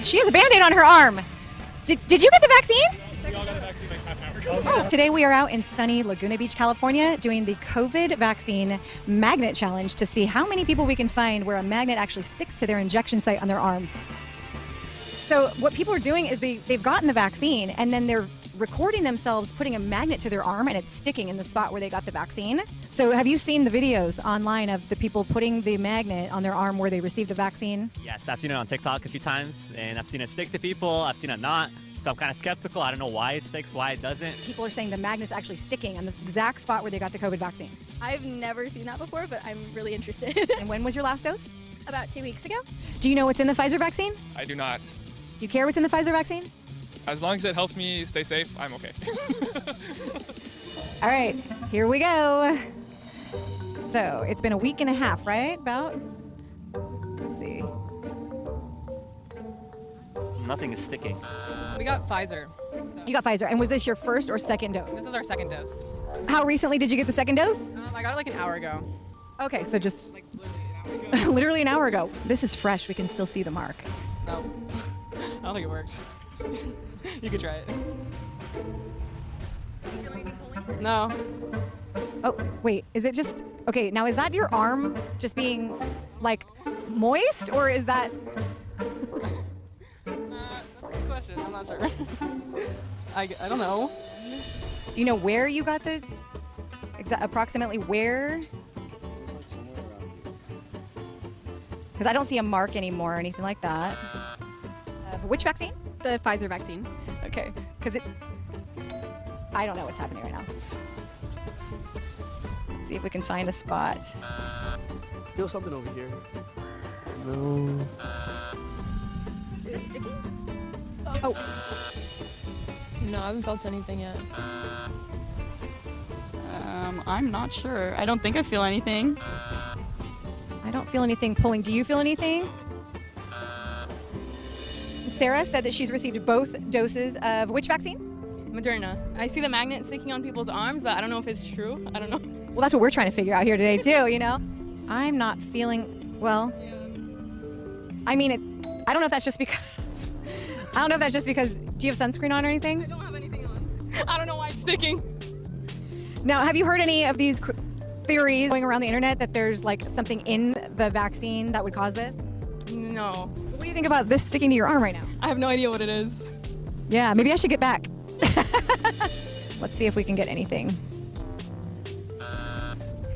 She has a Band-Aid on her arm. Did you get the vaccine? We all got a vaccine like half an hour ago. Today we are out in sunny Laguna Beach, California, doing the COVID vaccine magnet challenge to see how many people we can find where a magnet actually sticks to their injection site on their arm. So what people are doing is they've gotten the vaccine and then they're recording themselves putting a magnet to their arm and it's sticking in the spot where they got the vaccine. So have you seen the videos online of the people putting the magnet on their arm where they received the vaccine? Yes, I've seen it on TikTok a few times, and I've seen it stick to people. I've seen it not. So I'm kind of skeptical. I don't know why it sticks, why it doesn't. People are saying the magnet's actually sticking on the exact spot where they got the COVID vaccine. I've never seen that before, but I'm really interested. And when was your last dose? About 2 weeks ago. Do you know what's in the Pfizer vaccine? I do not. Do you care what's in the Pfizer vaccine? As long as it helps me stay safe, I'm okay. All right, here we go. So it's been a week and a half, right? About? Let's see. Nothing is sticking. We got Pfizer. You got Pfizer. And was this your first or second dose? This is our second dose. How recently did you get the second dose? I got it like an hour ago. Okay, so just Like literally an hour ago. literally an hour ago. This is fresh. We can still see the mark. No, I don't think it worked. You could try it. No. Oh, wait. Is it just... Okay, now is that your arm just being, like, moist? Or is that... That's a good question. I'm not sure. I don't know. Do you know where you got the... approximately where? Because I don't see a mark anymore or anything like that. Which vaccine? The Pfizer vaccine. Okay, because I don't know what's happening right now. Let's see if we can find a spot. Feel something over here. No. Is it sticking? No, I haven't felt anything yet. I'm not sure. I don't think I feel anything. I don't feel anything pulling. Do you feel anything? Sarah said that she's received both doses of which vaccine? Moderna. I see the magnet sticking on people's arms, but I don't know if it's true. I don't know. Well, that's what we're trying to figure out here today, too, you know? I'm not feeling, well, I mean, I don't know if that's just because, do you have sunscreen on or anything? I don't have anything on. I don't know why it's sticking. Now, have you heard any of these theories going around the internet that there's like something in the vaccine that would cause this? No. What do you think about this sticking to your arm right now? I have no idea what it is. Yeah, maybe I should get back. Let's see if we can get anything.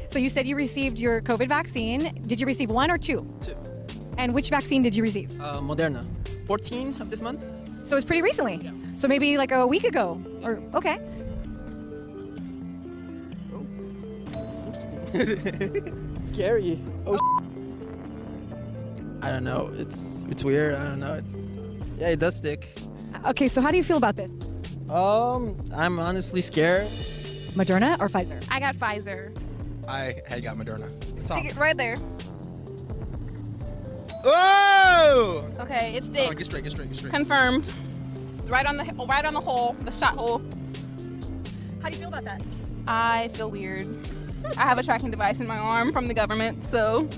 So you said you received your COVID vaccine. Did you receive one or two? Two. And which vaccine did you receive? Moderna. 14 of this month. So it's pretty recently. Yeah. So maybe like a week ago. Or okay. Interesting. Scary. Oh. I don't know. It's weird. I don't know. Yeah, it does stick. Okay, so how do you feel about this? I'm honestly scared. Moderna or Pfizer? I got Pfizer. I had got Moderna. Stick it right there. Oh! Okay, it's Oh, stick. get straight. Confirmed. Right on the hole, the shot hole. How do you feel about that? I feel weird. I have a tracking device in my arm from the government, so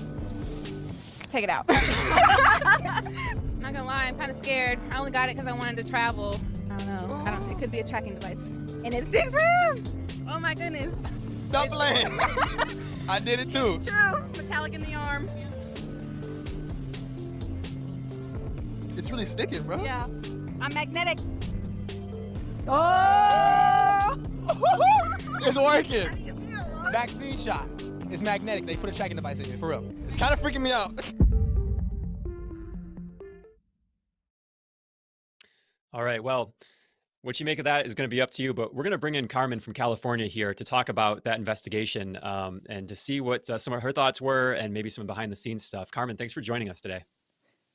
take it out. I'm not gonna lie, I'm kind of scared. I only got it because I wanted to travel. I don't know. It could be a tracking device. And it sticks around. Oh my goodness. Stop playing. I did it too. True. Metallic in the arm. It's really sticking, bro. Yeah. I'm magnetic. Oh! It's working. Vaccine shot. It's magnetic. They put a tracking device in it, for real. It's kind of freaking me out. All right, well, what you make of that is going to be up to you, but we're going to bring in Carmen from California here to talk about that investigation and to see what some of her thoughts were and maybe some behind the scenes stuff. Carmen, thanks for joining us today.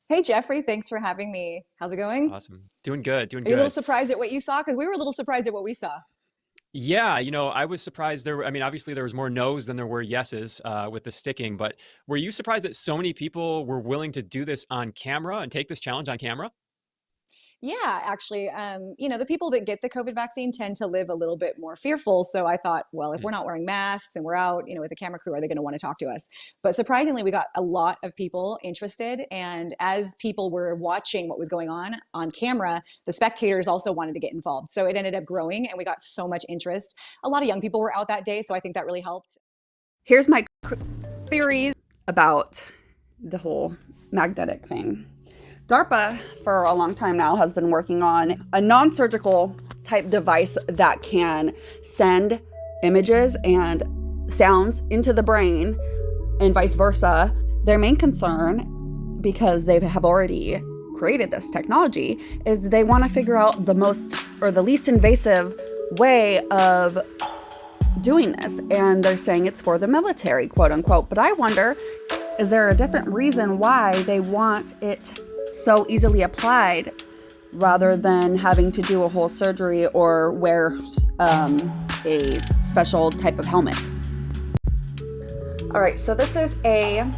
Hey, Jeffrey, thanks for having me. How's it going? Awesome. Doing good, Are you a little surprised at what you saw? Because we were a little surprised at what we saw. Yeah, I was surprised I mean, obviously there was more no's than there were yeses with the sticking, but were you surprised that so many people were willing to do this on camera and take this challenge on camera? Yeah, actually, the people that get the COVID vaccine tend to live a little bit more fearful. So I thought, well, if we're not wearing masks and we're out, with a camera crew, are they going to want to talk to us? But surprisingly, we got a lot of people interested. And as people were watching what was going on camera, the spectators also wanted to get involved. So it ended up growing and we got so much interest. A lot of young people were out that day. So I think that really helped. Here's my Theories about the whole magnetic thing. DARPA, for a long time now, has been working on a non-surgical type device that can send images and sounds into the brain and vice versa. Their main concern, because they have already created this technology, is they want to figure out the most or the least invasive way of doing this. And they're saying it's for the military, quote unquote. But I wonder, is there a different reason why they want it so easily applied rather than having to do a whole surgery or wear a special type of helmet? All right, so this is a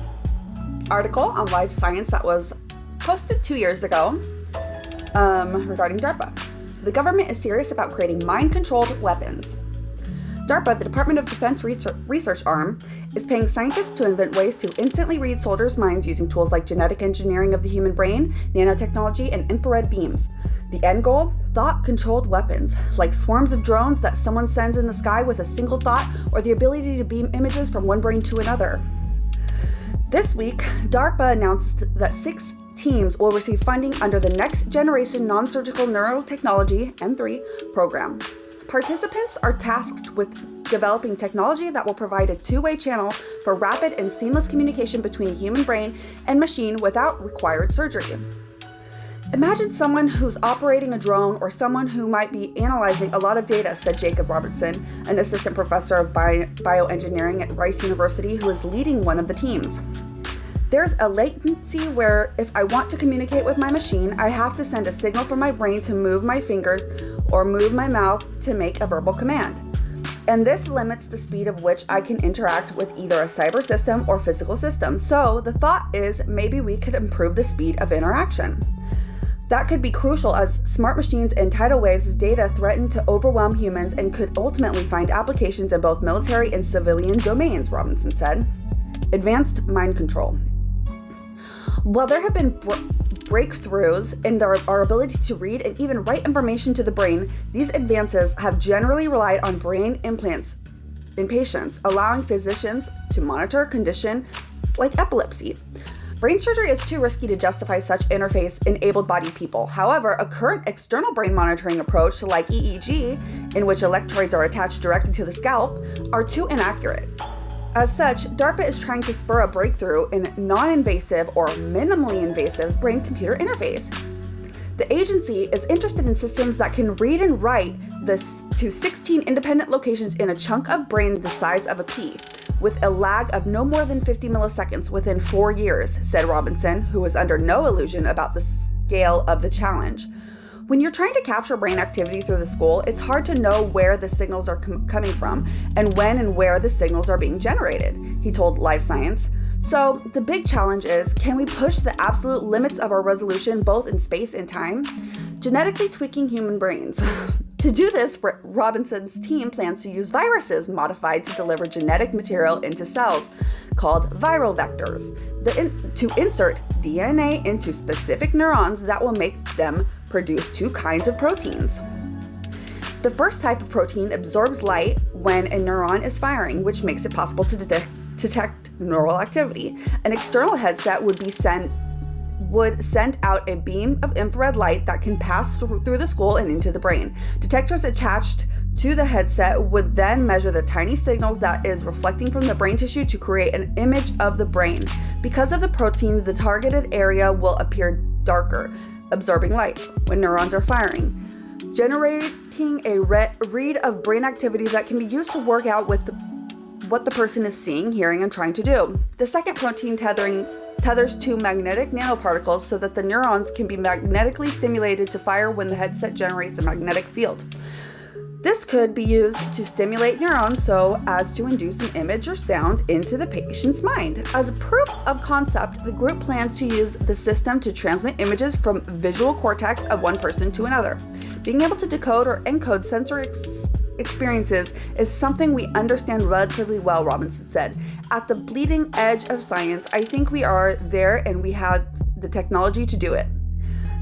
article on Live Science that was posted 2 years ago regarding DARPA. The government is serious about creating mind-controlled weapons. DARPA, the Department of Defense research arm, is paying scientists to invent ways to instantly read soldiers' minds using tools like genetic engineering of the human brain, nanotechnology, and infrared beams. The end goal? Thought-controlled weapons, like swarms of drones that someone sends in the sky with a single thought, or the ability to beam images from one brain to another. This week, DARPA announced that 6 teams will receive funding under the Next Generation Non-Surgical Neurotechnology (N3) program. Participants are tasked with developing technology that will provide a two-way channel for rapid and seamless communication between a human brain and machine without required surgery. Imagine someone who's operating a drone or someone who might be analyzing a lot of data, said Jacob Robertson, an assistant professor of bioengineering at Rice University who is leading one of the teams. There's a latency where if I want to communicate with my machine, I have to send a signal from my brain to move my fingers or move my mouth to make a verbal command. And this limits the speed of which I can interact with either a cyber system or physical system. So the thought is maybe we could improve the speed of interaction. That could be crucial as smart machines and tidal waves of data threaten to overwhelm humans and could ultimately find applications in both military and civilian domains, Robinson said. Advanced mind control. While there have been breakthroughs in our ability to read and even write information to the brain, these advances have generally relied on brain implants in patients, allowing physicians to monitor a condition like epilepsy. Brain surgery is too risky to justify such interface in able-bodied people. However, a current external brain monitoring approach, like EEG, in which electrodes are attached directly to the scalp, are too inaccurate. As such, DARPA is trying to spur a breakthrough in non-invasive or minimally invasive brain-computer interface. The agency is interested in systems that can read and write to 16 independent locations in a chunk of brain the size of a pea, with a lag of no more than 50 milliseconds within 4 years, said Robinson, who was under no illusion about the scale of the challenge. When you're trying to capture brain activity through the skull, it's hard to know where the signals are coming from and when and where the signals are being generated, he told Live Science. So the big challenge is, can we push the absolute limits of our resolution both in space and time? Genetically tweaking human brains. To do this, Robinson's team plans to use viruses modified to deliver genetic material into cells, called viral vectors, to insert DNA into specific neurons that will make them produce 2 kinds of proteins. The first type of protein absorbs light when a neuron is firing, which makes it possible to detect neural activity. An external headset would send out a beam of infrared light that can pass through the skull and into the brain. Detectors attached to the headset would then measure the tiny signals that is reflecting from the brain tissue to create an image of the brain. Because of the protein, the targeted area will appear darker, absorbing light when neurons are firing, generating a read of brain activity that can be used to work out with what the person is seeing, hearing, and trying to do. The second protein tethers to magnetic nanoparticles so that the neurons can be magnetically stimulated to fire when the headset generates a magnetic field. This could be used to stimulate neurons so as to induce an image or sound into the patient's mind. As a proof of concept, the group plans to use the system to transmit images from visual cortex of one person to another. Being able to decode or encode sensory experiences is something we understand relatively well, Robinson said. At the bleeding edge of science, I think we are there and we have the technology to do it.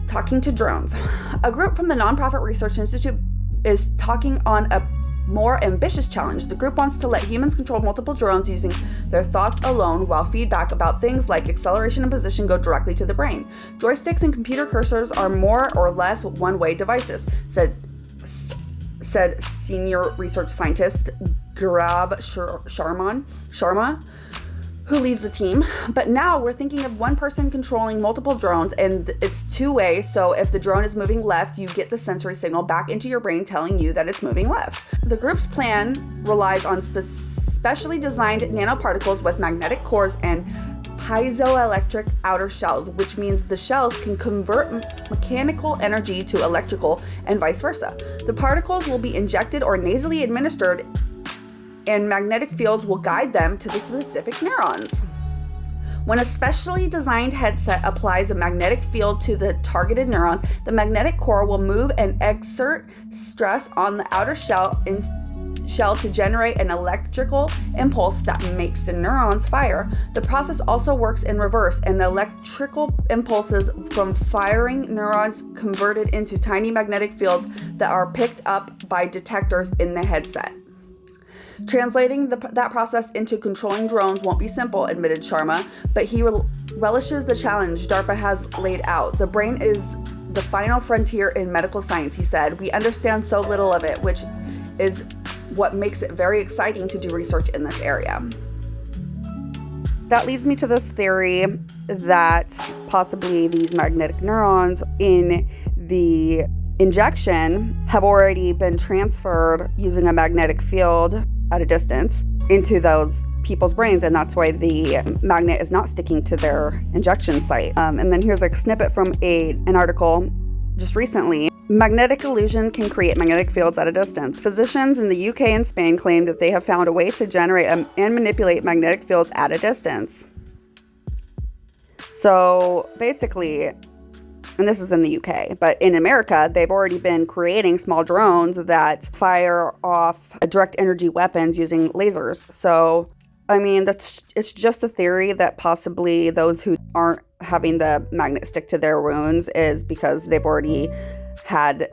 Talking to drones. A group from the Nonprofit Research Institute is talking on a more ambitious challenge. The group wants to let humans control multiple drones using their thoughts alone, while feedback about things like acceleration and position go directly to the brain. Joysticks and computer cursors are more or less one-way devices, said senior research scientist Gaurav Sharma, who leads the team. But now we're thinking of one person controlling multiple drones, and it's two-way, so if the drone is moving left, you get the sensory signal back into your brain telling you that it's moving left. The group's plan relies on specially designed nanoparticles with magnetic cores and piezoelectric outer shells, which means the shells can convert mechanical energy to electrical and vice versa. The particles will be injected or nasally administered, and magnetic fields will guide them to the specific neurons. When a specially designed headset applies a magnetic field to the targeted neurons, the magnetic core will move and exert stress on the outer shell to generate an electrical impulse that makes the neurons fire. The process also works in reverse, and the electrical impulses from firing neurons converted into tiny magnetic fields that are picked up by detectors in the headset. Translating that process into controlling drones won't be simple, admitted Sharma, but he relishes the challenge DARPA has laid out. The brain is the final frontier in medical science, he said. We understand so little of it, which is what makes it very exciting to do research in this area. That leads me to this theory that possibly these magnetic neurons in the injection have already been transferred using a magnetic field at a distance into those people's brains, and that's why the magnet is not sticking to their injection site. And then here's a snippet from an article just recently. Magnetic illusion can create magnetic fields at a distance. Physicians in the UK and Spain claim that they have found a way to generate and manipulate magnetic fields at a distance. So basically, and this is in the UK, but in America, they've already been creating small drones that fire off direct energy weapons using lasers. So, I mean, it's just a theory that possibly those who aren't having the magnet stick to their wounds is because they've already had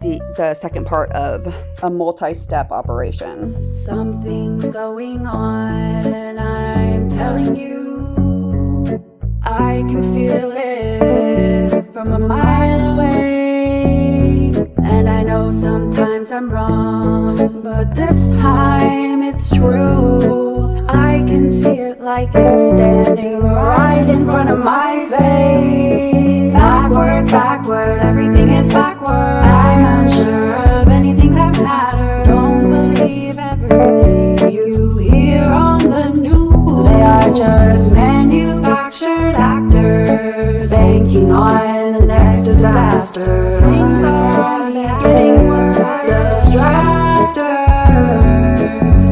the second part of a multi-step operation. Something's going on, and I'm telling you, I can feel it from a mile away. And I know sometimes I'm wrong, but this time it's true. I can see it like it's standing right in front of my face. Backwards, backwards, everything is backwards. I'm unsure of anything that matters. Don't believe everything you hear on the news. They are just manufactured actors, banking on the next disaster. Things are getting worse. Distractors.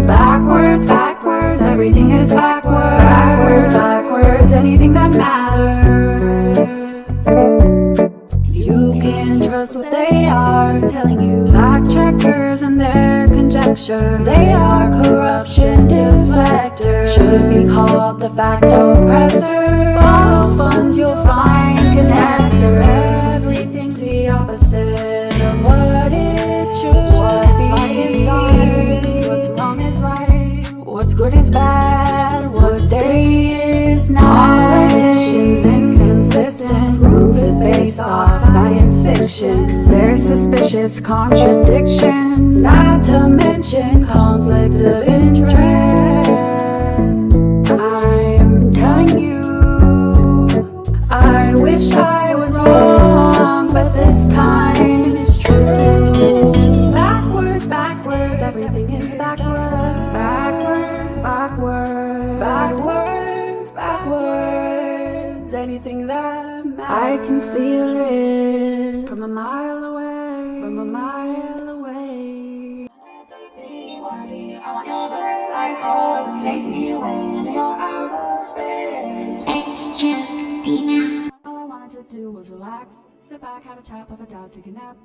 Backwards, backwards, everything is backwards. Backwards, backwards, anything that matters. You can trust what they are telling you. Fact checkers and their conjecture. They are corruption deflectors. Should be called the fact oppressor. False funds you'll find connectors. Everything's the opposite of what it should be. What's right is right, what's wrong is right, what's good is bad, what's day is night. Politicians inconsistent, proof is based off science fiction. There's suspicious contradiction, not to mention conflict of interest. I'm telling you, I wish I was wrong, but this time it's true. Backwards, backwards, everything is backwards. Backwards, backwards, backwards, backwards, anything that matters. I can feel it from a mile away, from a mile away. I want your bird like home. Take me away into your outer space. It's just be now. All I wanted to do was relax, sit back, have a chat, puff a dab, take a nap.